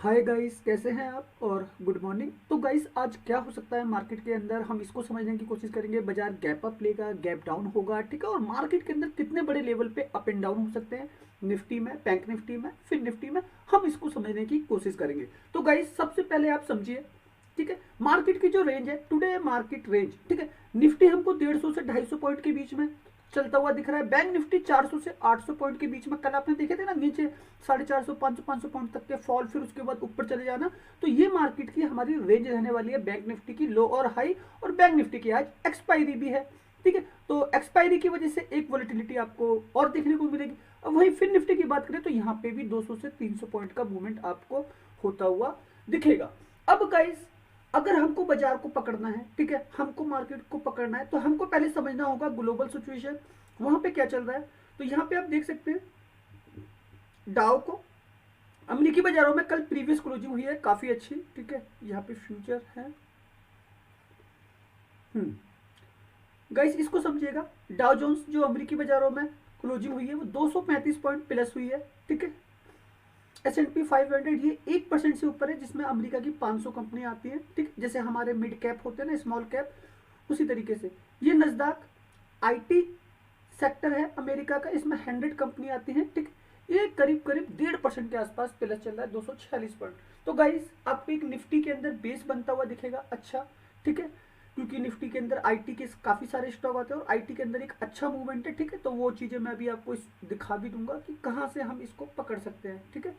Hi guys, कैसे हैं आप और गुड मॉर्निंग। तो गाइस, आज क्या हो सकता है मार्केट के अंदर, हम इसको समझने की कोशिश करेंगे। बाजार गैप अप लेगा, गैप डाउन होगा, ठीक है। और मार्केट के अंदर कितने बड़े लेवल पे अप एंड डाउन हो सकते हैं, निफ्टी में, बैंक निफ्टी में, फिर निफ्टी में, हम इसको समझने की कोशिश करेंगे। तो गाइस, सबसे पहले आप समझिए, ठीक है, मार्केट की जो रेंज है, टुडे मार्केट रेंज, ठीक है। निफ्टी हमको 150 से 250 पॉइंट के बीच में चलता हुआ दिख रहा है। बैंक निफ्टी 400 से 800 पॉइंट के बीच में, कल आपने देखे थे ना, नीचे 450 500 पॉइंट तक के फॉल, फिर उसके बाद ऊपर चले जाना। तो ये मार्केट की हमारी रेंज रहने वाली है, बैंक निफ्टी की लो और हाई। और बैंक निफ्टी की आज एक्सपायरी भी है, ठीक है। तो एक्सपायरी की वजह से एक वॉलेटिलिटी आपको और देखने को मिलेगी। अब वही फिर निफ्टी की बात करें तो यहाँ पे भी 200 से 300 पॉइंट का मूवमेंट आपको होता हुआ दिखेगा। अब गाइस, अगर हमको बाजार को पकड़ना है, ठीक है, हमको मार्केट को पकड़ना है, तो हमको पहले समझना होगा ग्लोबल सिचुएशन, वहां पे क्या चल रहा है। तो यहाँ पे आप देख सकते हैं डाउ को, अमेरिकी बाजारों में कल प्रीवियस क्लोजिंग हुई है काफी अच्छी, ठीक है। यहाँ पे फ्यूचर है। गाइस, इसको समझिएगा, डाउ जोन्स जो अमेरिकी बाजारों में क्लोजिंग हुई है वो 235 पॉइंट प्लस हुई है, ठीक है। S&P 500 ये 1% से ऊपर है, जिसमें अमेरिका की 500 कंपनी आती है, ठीक। जैसे हमारे मिड कैप होते हैं ना, स्मॉल कैप, उसी तरीके से ये नजदाक आईटी सेक्टर है अमेरिका का, इसमें 100 कंपनी आती है, ठीक। ये करीब करीब 1.5% के आसपास प्लस चल रहा है, 246 पॉइंट। तो गाइस, आपको एक निफ्टी के अंदर बेस बनता हुआ दिखेगा, अच्छा, ठीक है। क्योंकि निफ्टी के अंदर आईटी के काफी सारे स्टॉक आते हैं और आईटी के अंदर एक अच्छा मूवमेंट है, ठीक है। तो वो चीजें मैं अभी आपको दिखा भी दूंगा कि कहाँ से हम इसको पकड़ सकते हैं, ठीक है।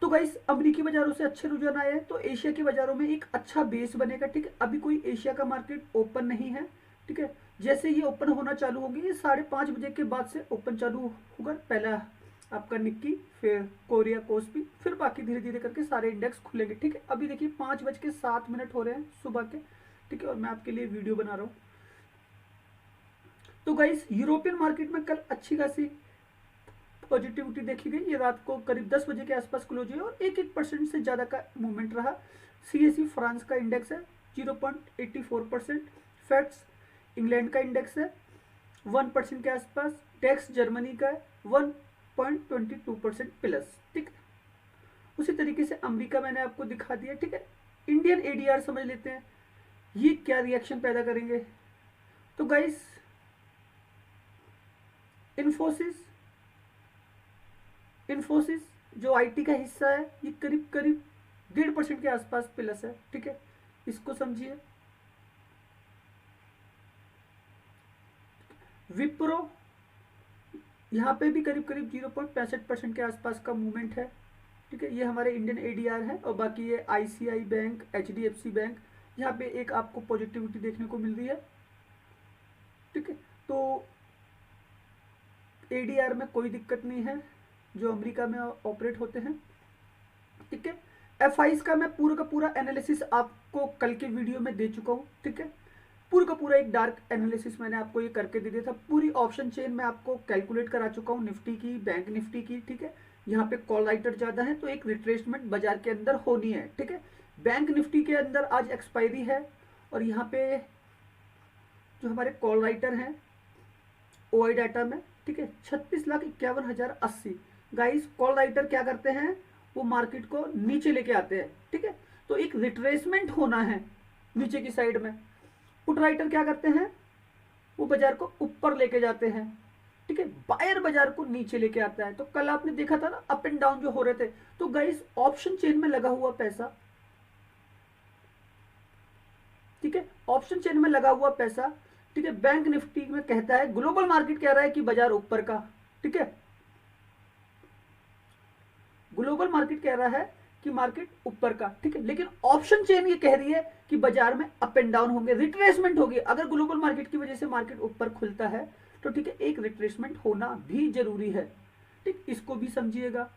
तो गाइस, अमेरिकी बाजारों से अच्छे रुझान आए हैं, तो एशिया के बाजारों में एक अच्छा बेस बनेगा, ठीक है। अभी कोई एशिया का मार्केट ओपन नहीं है, ठीक है। जैसे ये ओपन होना चालू होगी, ये 5:30 बजे के बाद से ओपन चालू होगा। पहला आपका निक्की, फिर कोरिया कोस्पी, फिर बाकी धीरे धीरे करके सारे इंडेक्स खुलेंगे, ठीक है। अभी देखिए 5:07 हो रहे हैं सुबह के, ठीक है, और मैं आपके लिए वीडियो बना रहा हूँ। तो गाइस, यूरोपियन मार्केट में कल अच्छी खासी पॉजिटिविटी देखी गई। ये रात को करीब 10 बजे के आसपास क्लोज हुई और 1% से ज़्यादा का मूवमेंट रहा। सीएसई फ्रांस का इंडेक्स है 0.84%, फेड्स इंग्लैंड का इंडेक्स है 1% के आसपास, डेक्स जर्मनी का है 1.22% प्लस, ठीक। उसी तरीके से अमेरिका मैंने आपको दिखा दिया, ठीक है। इंडियन एडीआर समझ लेते हैं, ये क्या रिएक्शन पैदा करेंगे। तो गाइस, इन्फोसिस इन्फोसिस जो आईटी का हिस्सा है, ये करीब करीब 1.5% के आसपास प्लस है, ठीक है। इसको समझिए। विप्रो, यहाँ पे भी करीब करीब 0.65% के आसपास का मूवमेंट है, ठीक है। ये हमारे इंडियन एडीआर है। और बाकी ये आईसीआई बैंक, एचडीएफसी बैंक, यहाँ पे एक आपको पॉजिटिविटी देखने को मिल रही है, ठीक है। तो एडीआर में कोई दिक्कत नहीं है, जो अमेरिका में ऑपरेट होते हैं, ठीक है। एफ का मैं पूरा का पूरा एनालिसिस आपको कल के वीडियो में दे चुका हूँ, ठीक है। पूरा का पूरा एक डार्क एनालिसिस मैंने आपको ये करके दे दिया था। पूरी ऑप्शन चेन मैं आपको कैलकुलेट करा चुका हूँ, निफ्टी की, बैंक निफ्टी की, ठीक है। यहाँ पे कॉल राइटर ज्यादा है तो एक रिट्रेसमेंट बाजार के अंदर होनी है, ठीक है। बैंक निफ्टी के अंदर आज एक्सपायरी है और यहाँ पे जो हमारे कॉल राइटर हैं ओआई डाटा में, ठीक है, 36,51,080। गाइस, कॉल राइटर क्या करते हैं, वो मार्केट को नीचे लेके आते हैं, ठीक है। तो एक रिट्रेसमेंट होना है नीचे की साइड में। पुट राइटर क्या करते हैं, वो बाजार को ऊपर लेके जाते हैं, ठीक है। बायर बाजार को नीचे लेके आता है। तो कल आपने देखा था ना अप एंड डाउन जो हो रहे थे। तो गाइस, ऑप्शन चेन में लगा हुआ पैसा, ठीक है, ऑप्शन चेन में लगा हुआ पैसा, ठीक है, बैंक निफ्टी में कहता है, ग्लोबल मार्केट कह रहा है कि बाजार ऊपर का, ठीक है। ग्लोबल मार्केट कह रहा है कि मार्केट ऊपर का, ठीक है। लेकिन ऑप्शन चेन ये कह रही है कि बाजार में अप एंड डाउन होंगे, रिट्रेसमेंट होगी। अगर ग्लोबल मार्केट की वजह से मार्केट ऊपर खुलता है तो ठीक है, एक रिट्रेसमेंट होना भी जरूरी है, ठीक। इसको भी समझिएगा।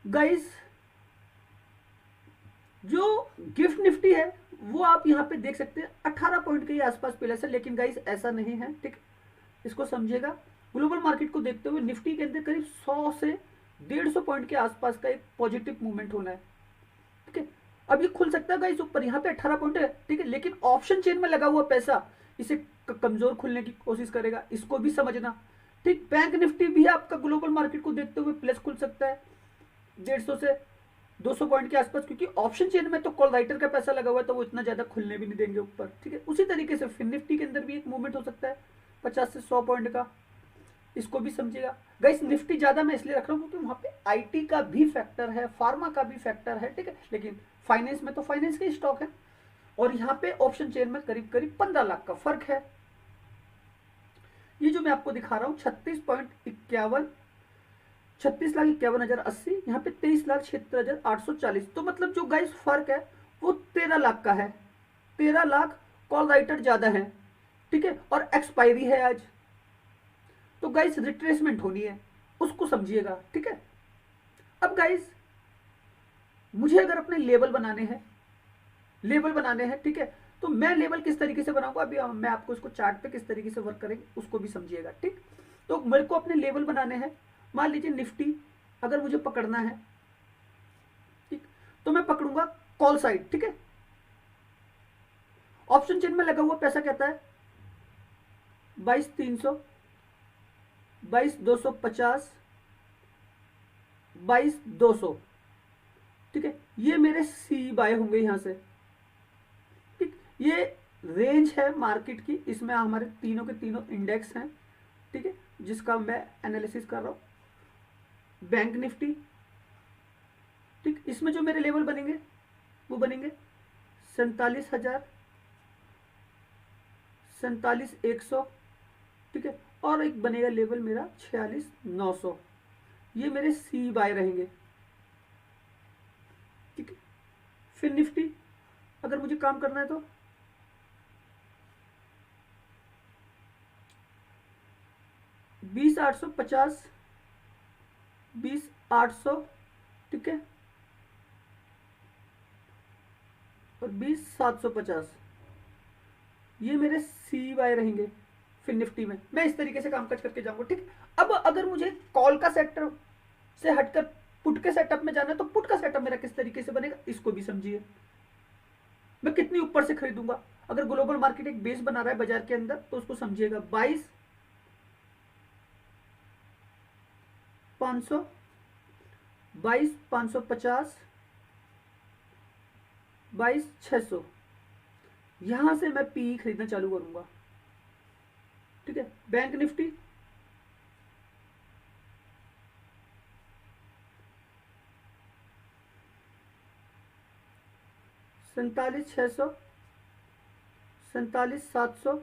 गाइस, जो गिफ्ट निफ्टी है वो आप यहाँ पे देख सकते हैं 18 पॉइंट के आसपास प्लस है, लेकिन गाइस ऐसा नहीं है, ठीक। इसको समझिएगा। ग्लोबल मार्केट को देखते हुए निफ्टी के अंदर करीब 100 से 150 पॉइंट के आसपास का एक पॉजिटिव मूवमेंट होना है, ठीक है। अब ये खुल सकता है गाइस ऊपर, यहाँ पे 18 पॉइंट है, ठीक है, लेकिन ऑप्शन चेन में लगा हुआ पैसा इसे कमजोर खुलने की कोशिश करेगा, इसको भी समझना, ठीक। बैंक निफ्टी भी आपका ग्लोबल मार्केट को देखते हुए प्लस खुल सकता है 150 से 200 पॉइंट के आसपास, क्योंकि ऑप्शन चेन में तो कॉल राइटर का पैसा लगा हुआ है तो वो इतना ज्यादा खुलने भी नहीं देंगे ऊपर, ठीक है। उसी तरीके से फिन निफ्टी के अंदर भी एक मूवमेंट हो सकता है 50 से 100 पॉइंट का, इसको भी समझिएगा गाइस। निफ्टी ज्यादा मैं इसलिए रख रहा हूँ क्योंकि वहां पे आईटी का भी फैक्टर है, फार्मा का भी फैक्टर है, ठीक है। लेकिन फाइनेंस में तो फाइनेंस के स्टॉक है, और यहाँ पे ऑप्शन चेन में करीब करीब 15 लाख का फर्क है। ये जो मैं आपको दिखा रहा हूँ 36,51,80, यहाँ पे 23,76,840, तो मतलब जो गाइस फर्क है वो 13 लाख का है। 13 लाख कॉल राइटर ज्यादा है, ठीक है, और एक्सपायरी है आज, तो गाइस रिट्रेसमेंट होनी है, उसको समझिएगा, ठीक है। अब गाइस मुझे अगर अपने लेवल बनाने हैं, ठीक है, तो मैं लेवल किस तरीके से बनाऊंगा, अभी मैं आपको इसको चार्ट पे किस तरीके से वर्क करेंगे उसको भी समझिएगा, ठीक। तो मेरे को अपने लेवल बनाने हैं, मान लीजिए निफ्टी अगर मुझे पकड़ना है, ठीक, तो मैं पकड़ूंगा कॉल साइड, ठीक है। ऑप्शन चेन में लगा हुआ पैसा कहता है 22,300, 22,250, 22,200, ठीक है। ये मेरे सी बाय होंगे यहां से, ठीक। ये रेंज है मार्केट की, इसमें हमारे तीनों के तीनों इंडेक्स हैं, ठीक है, जिसका मैं एनालिसिस कर रहा हूं। बैंक निफ्टी, ठीक, इसमें जो मेरे लेवल बनेंगे वो बनेंगे 47,000, 47,100, ठीक है, और एक बनेगा लेवल मेरा 46,900। ये मेरे सी बाय रहेंगे, ठीक है। फिर निफ्टी अगर मुझे काम करना है तो 20,850, 20,800, ठीक है, और 20,750, ये मेरे सी वाई रहेंगे। फिर निफ्टी में मैं इस तरीके से कामकाज करके जाऊंगा, ठीक। अब अगर मुझे कॉल का सेक्टर से हटकर पुट के सेटअप में जाना है तो पुट का सेटअप मेरा किस तरीके से बनेगा, इसको भी समझिए। मैं कितनी ऊपर से खरीदूंगा, अगर ग्लोबल मार्केट एक बेस बना रहा है बाजार के अंदर तो उसको समझिएगा 22,500, 22,550, 22,600, यहां से मैं पी खरीदना चालू करूंगा, ठीक है। बैंक निफ्टी 47,600, 47,700,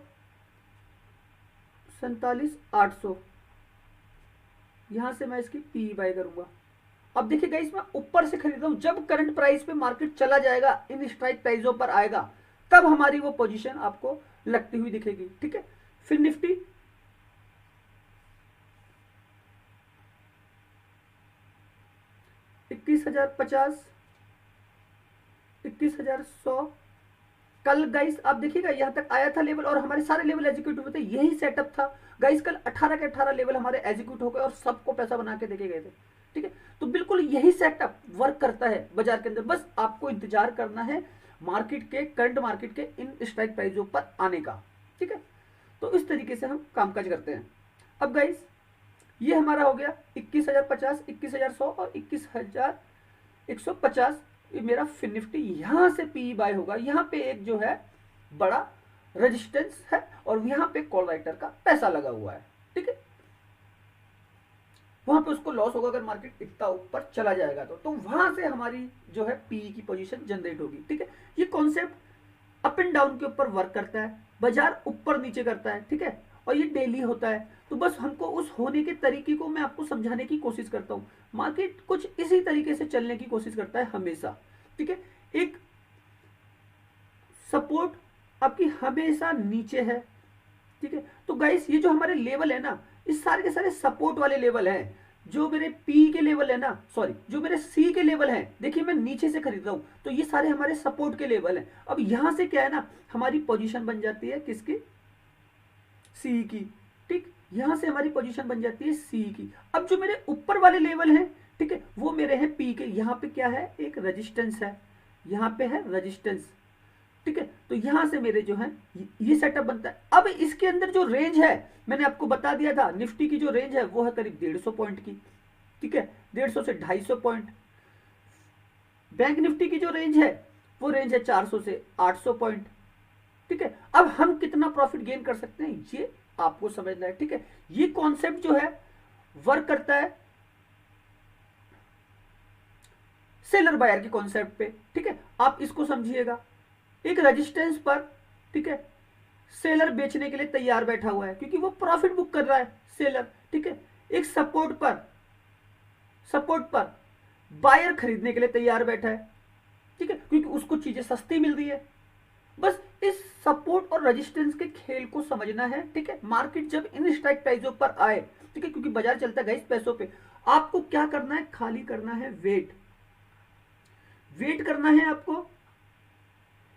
47,800, यहां से मैं इसकी पी बाय करूंगा। अब देखिएगा इसमें ऊपर से खरीद रहा हूं, जब करंट प्राइस पे मार्केट चला जाएगा, इन स्ट्राइक प्राइसों पर आएगा, तब हमारी वो पोजीशन आपको लगती हुई दिखेगी, ठीक है। फिर निफ्टी 21,050, 21,100। कल गाइस आप देखिएगा यहां तक आया था लेवल, और हमारे सारे लेवल एग्जीक्यूट हुए थे, यही सेटअप था गाइस। कल 18 के 18 लेवल हमारे एग्जीक्यूट हो गए और सबको पैसा बना के देके गए थे, ठीक है। तो बिल्कुल यही सेटअप वर्क करता है बाजार के अंदर, बस आपको इंतजार करना है मार्केट के, करंट मार्केट के इन स्ट्राइक प्राइसों पर आने का, ठीक है। तो इस तरीके से हम कामकाज करते हैं। अब गाइस ये हमारा हो गया 21,050, 21,100 और 21,150, ये मेरा फिन निफ्टी। यहां से पी बाय होगा, यहां पे एक जो है बड़ा रेजिस्टेंस है और यहां पे कॉल राइटर का पैसा लगा हुआ है, ठीक है। वहां पे उसको लॉस होगा अगर मार्केट इतना ऊपर चला जाएगा तो वहां से हमारी जो है पी की पोजीशन जनरेट होगी, ठीक है। ये कॉन्सेप्ट अप एंड डाउन के ऊपर वर्क करता है, बाजार ऊपर नीचे करता है, ठीक है, और ये डेली होता है। तो बस हमको उस होने के तरीके को मैं आपको समझाने की कोशिश करता हूं। मार्केट कुछ इसी तरीके से चलने की कोशिश करता है हमेशा, ठीक है। एक सपोर्ट आपकी हमेशा नीचे है, ठीक है। तो गाइस ये जो हमारे लेवल है ना, इस सारे के सारे सपोर्ट वाले लेवल हैं। जो मेरे पी के लेवल है ना, सॉरी जो मेरे सी के लेवल हैं, देखिए मैं नीचे से खरीद रहा हूं तो ये सारे हमारे सपोर्ट के लेवल हैं। अब यहां से क्या है ना, हमारी पोजीशन बन जाती है किसकी, सी की, ठीक। यहां से हमारी पोजीशन बन जाती है सी की। अब जो मेरे ऊपर वाले लेवल हैं, ठीक है, वो मेरे हैं पी के। यहां पे क्या है, एक रेजिस्टेंस है, यहां पे है रेजिस्टेंस, ठीक है। तो यहां से मेरे जो है ये सेटअप बनता है। अब इसके अंदर जो रेंज है मैंने आपको बता दिया था, निफ्टी की जो रेंज है वो है करीब 150 पॉइंट की, ठीक है, 150 से 250 पॉइंट। बैंक निफ्टी की जो रेंज है वो रेंज है 400 से 800 पॉइंट। ठीक है, अब हम कितना प्रॉफिट गेन कर सकते हैं ये आपको समझना है। ठीक है, ये कॉन्सेप्ट जो है वर्क करता है सेलर बायर के कॉन्सेप्ट पे। ठीक है, आप इसको समझिएगा, एक रेजिस्टेंस पर, ठीक है, सेलर बेचने के लिए तैयार बैठा हुआ है क्योंकि वो प्रॉफिट बुक कर रहा है सेलर। ठीक है, एक सपोर्ट पर बायर खरीदने के लिए तैयार बैठा है। ठीक है, क्योंकि उसको चीजें सस्ती मिल रही है। बस इस सपोर्ट और रेजिस्टेंस के खेल को समझना है। ठीक है, मार्केट जब इन स्ट्राइक प्राइसों पर आए, ठीक है, क्योंकि बाजार चलता है गाइस पैसों पे, आपको क्या करना है, खाली करना है वेट करना है आपको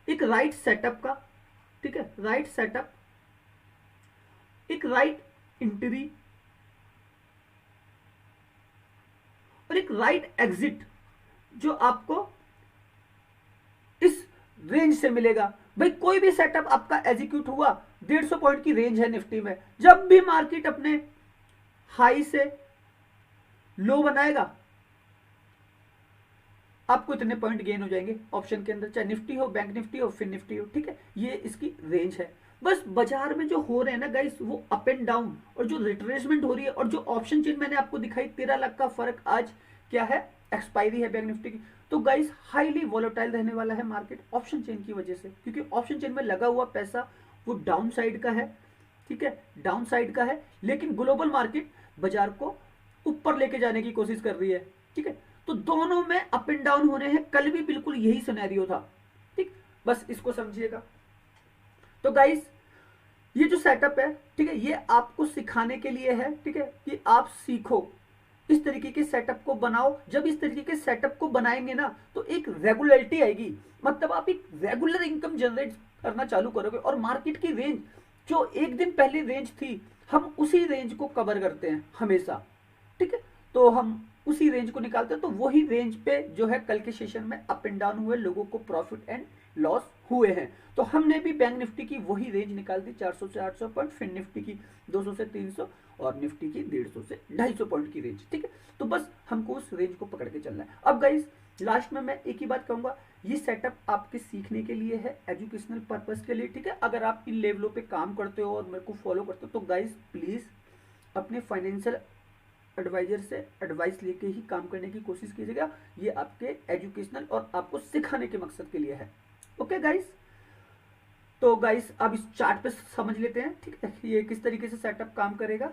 एक राइट सेटअप का। ठीक है, राइट सेटअप, एक राइट एंट्री और एक राइट एग्जिट जो आपको इस रेंज से मिलेगा। भाई कोई भी सेटअप आपका एग्जीक्यूट हुआ, 150 पॉइंट की रेंज है निफ्टी में, जब भी मार्केट अपने हाई से लो बनाएगा आपको इतने पॉइंट गेन हो जाएंगे ऑप्शन के अंदर, चाहे निफ्टी हो, बैंक निफ्टी हो, फिन निफ्टी हो। ठीक है, ये इसकी रेंज है। बस बाजार में जो हो रहे हैं ना गाइस वो अप एंड डाउन, और जो रिट्रेसमेंट हो रही है, और जो ऑप्शन चेन मैंने आपको दिखाई 13 लाख का फर्क आज क्या है, एक्सपायरी है बैंक निफ्टी की। तो गाइस हाईली वॉलेटाइल रहने वाला है मार्केट ऑप्शन चेन की वजह से, क्योंकि ऑप्शन चेन में लगा हुआ पैसा वो डाउन साइड का है। ठीक है, डाउन साइड का है, लेकिन ग्लोबल मार्केट बाजार को ऊपर लेके जाने की कोशिश कर रही है। ठीक है, तो दोनों में अप एंड डाउन होने हैं, कल भी बिल्कुल यही सिनेरियो था। ठीक, बस इसको समझिएगा। तो गाइस ये जो सेटअप है, ठीक है, ये आपको सिखाने के लिए है। ठीक है, कि आप सीखो, इस तरीके के सेटअप को बनाओ। जब इस तरीके के सेटअप को बनाएंगे ना तो एक रेगुलरिटी आएगी, मतलब आप एक रेगुलर इनकम जनरेट करना चालू करोगे। और मार्केट की रेंज जो एक दिन पहले रेंज थी, हम उसी रेंज को कवर करते हैं हमेशा। ठीक है, तो हम उसी रेंज को निकालते हैं, तो वही रेंज पे जो है कल के सेशन में अप एंड डाउन हुए, लोगों को प्रॉफिट एंड लॉस हुए हैं। तो हमने भी बैंक निफ्टी की वही रेंज निकाल दी, 400 से 800 पॉइंट, फिर निफ्टी की 200 से 300 और निफ्टी की 150 से 250 पॉइंट की रेंज। ठीक है, तो बस हमको उस रेंज को पकड़ के चलना है। अब गाइस लास्ट में मैं एक ही बात कहूंगा, ये सेटअप आपके सीखने के लिए है, एजुकेशनल पर्पस के लिए। ठीक है, अगर आप इन लेवलों पे काम करते हो और मेरे को फॉलो करते हो तो गाइस प्लीज अपने फाइनेंशियल एडवाइजर से एडवाइस लेके ही काम करने की कोशिश कीजिएगा। ये आपके एजुकेशनल और आपको सिखाने के मकसद के लिए है। ओके गाइस, तो गाइस अब इस चार्ट पे समझ लेते हैं। ठीक है, ये किस तरीके से सेटअप काम करेगा।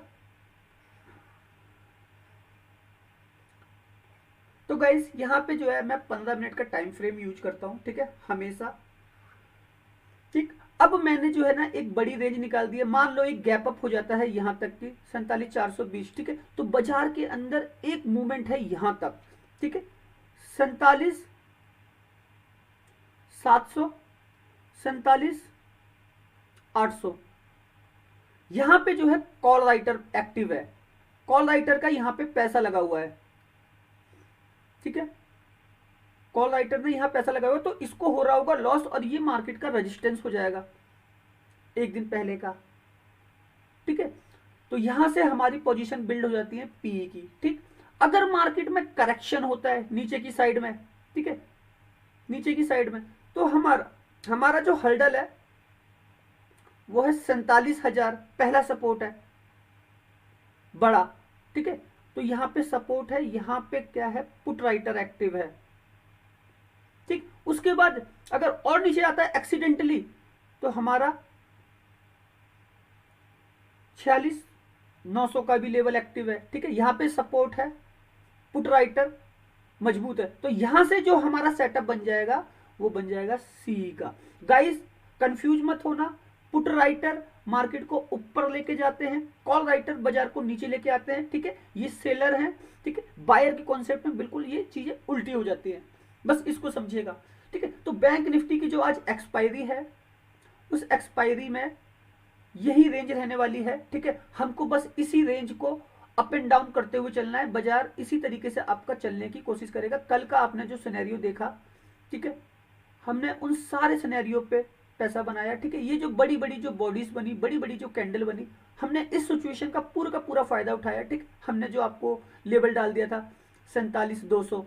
तो गाइस यहाँ पे जो है मैं 15 मिनट का टाइम फ्रेम यूज करता हूँ। ठीक है, हमेशा। ठीक, अब मैंने जो है ना एक बड़ी रेंज निकाल दी है, मान लो एक गैप अप हो जाता है यहां तक की 47,420। ठीक है, तो बाजार के अंदर एक मूवमेंट है यहां तक। ठीक है, 47,700, 47,800, यहां पे जो है कॉल राइटर एक्टिव है, कॉल राइटर का यहां पे पैसा लगा हुआ है। ठीक है, कॉल राइटर ने यहां पैसा लगा हुआ है, तो इसको हो रहा होगा लॉस, और ये मार्केट का रेजिस्टेंस हो जाएगा एक दिन पहले का। ठीक है, तो यहां से हमारी पोजीशन बिल्ड हो जाती है पीई की। ठीक, अगर मार्केट में करेक्शन होता है नीचे की साइड में, ठीक है, नीचे की साइड में, तो हमारा जो हर्डल है वो है 47,000, पहला सपोर्ट है बड़ा। ठीक है, तो यहां पे सपोर्ट है, यहां पे क्या है, पुट राइटर एक्टिव है। ठीक, उसके बाद अगर और नीचे आता है एक्सीडेंटली तो हमारा 46,900 का भी लेवल एक्टिव है। ठीक है, यहां पे सपोर्ट है, पुट राइटर मजबूत है, तो यहां से जो हमारा सेटअप बन जाएगा वो बन जाएगा सी का। गाइस कंफ्यूज मत होना, पुट राइटर मार्केट को ऊपर लेके जाते हैं, कॉल राइटर बाजार को नीचे लेके आते हैं। ठीक है, ये सेलर हैं। ठीक है, बायर के कॉन्सेप्ट में बिल्कुल ये चीजें उल्टी हो जाती है, बस इसको समझिएगा। ठीक है, तो बैंक निफ्टी की जो आज एक्सपायरी है उस एक्सपायरी में यही रेंज रहने वाली है। ठीक है, हमको बस इसी रेंज को अप एंड डाउन करते हुए चलना है, बाजार इसी तरीके से आपका चलने की कोशिश करेगा। कल का आपने जो सिनेरियो देखा, ठीक है, हमने उन सारे सिनेरियो पे पैसा बनाया। ठीक है, ये जो बड़ी बड़ी जो बॉडीज बनी, बड़ी बड़ी जो कैंडल बनी, हमने इस सिचुएशन का पूरा फायदा उठाया। ठीक, हमने जो आपको लेवल डाल दिया था 47,200,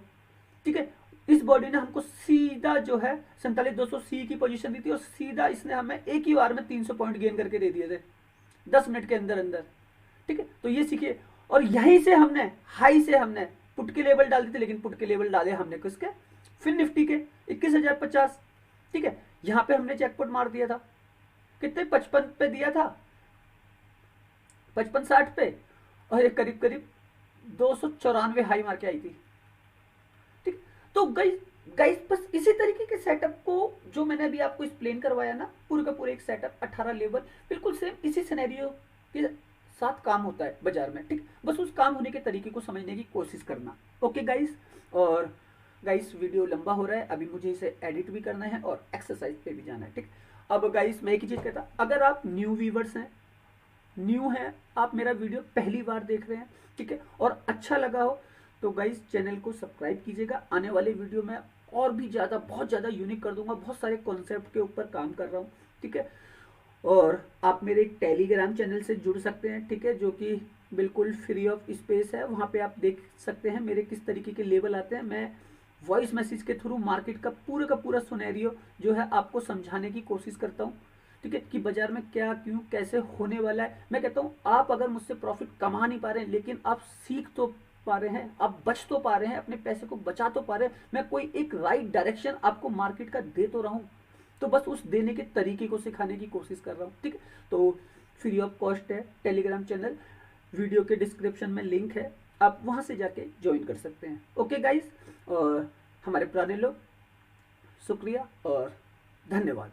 ठीक है, इस बॉडी ने हमको सीधा जो है 47,200 सी की पोजीशन दी थी और सीधा इसने हमें एक ही बार में 300 पॉइंट गेन करके दे दिए थे 10 मिनट के अंदर अंदर। ठीक है, तो ये सीखिए। और यहीं से हमने हाई से हमने पुट के लेवल डाल दी थी, लेकिन पुट के लेवल डाले हमने किसके, फिर निफ्टी के 21,050। ठीक है, यहां पे हमने जैकपॉट मार दिया था, कितने 55 पे दिया था, 55-60 पे, और ये करीब करीब 294 हाई मार के आई थी। ठीक, तो गाइस बस इसी तरीके के सेटअप को जो मैंने अभी आपको एक्सप्लेन करवाया ना, पूरे का पूरे एक सेटअप 18 लेवल बिल्कुल सेम इसी सिनेरियो के साथ काम होता है बाजार में। ठीक, बस उस काम होने के तरीके को समझने की कोशिश करना। ओके गाइस, और गाइस वीडियो लंबा हो रहा है, अभी मुझे इसे एडिट भी करना है और एक्सरसाइज पे भी जाना है। ठीक, अब गाइस मैं एक ही चीज कहता, अगर आप न्यू व्यूवर्स हैं, न्यू हैं, आप मेरा वीडियो पहली बार देख रहे हैं, ठीक है, और अच्छा लगा हो तो गाइस चैनल को सब्सक्राइब कीजिएगा। आने वाले वीडियो में और भी ज़्यादा बहुत ज़्यादा यूनिक कर दूंगा, बहुत सारे कॉन्सेप्ट के ऊपर काम कर रहा हूँ। ठीक है, और आप मेरे टेलीग्राम चैनल से जुड़ सकते हैं, ठीक है, जो कि बिल्कुल फ्री ऑफ स्पेस है। वहाँ पे आप देख सकते हैं मेरे किस तरीके के लेवल आते हैं। मैं वॉइस मैसेज के थ्रू मार्केट का पूरा सिनेरियो जो है आपको समझाने की कोशिश करता हूँ। ठीक है, कि बाजार में क्या क्यों कैसे होने वाला है। मैं कहता हूँ आप अगर मुझसे प्रॉफिट कमा नहीं पा रहे हैं, लेकिन आप सीख तो पा रहे हैं, आप बच तो पा रहे हैं, अपने पैसे को बचा तो पा रहे हैं, मैं कोई एक राइट डायरेक्शन आपको मार्केट का दे तो रहा हूँ, तो बस उस देने के तरीके को सिखाने की कोशिश कर रहा हूँ। ठीक है, तो फ्री ऑफ कॉस्ट है टेलीग्राम चैनल, वीडियो के डिस्क्रिप्शन में लिंक है, आप वहां से जाके ज्वाइन कर सकते हैं। ओके गाइस, और हमारे पुराने लोग शुक्रिया और धन्यवाद।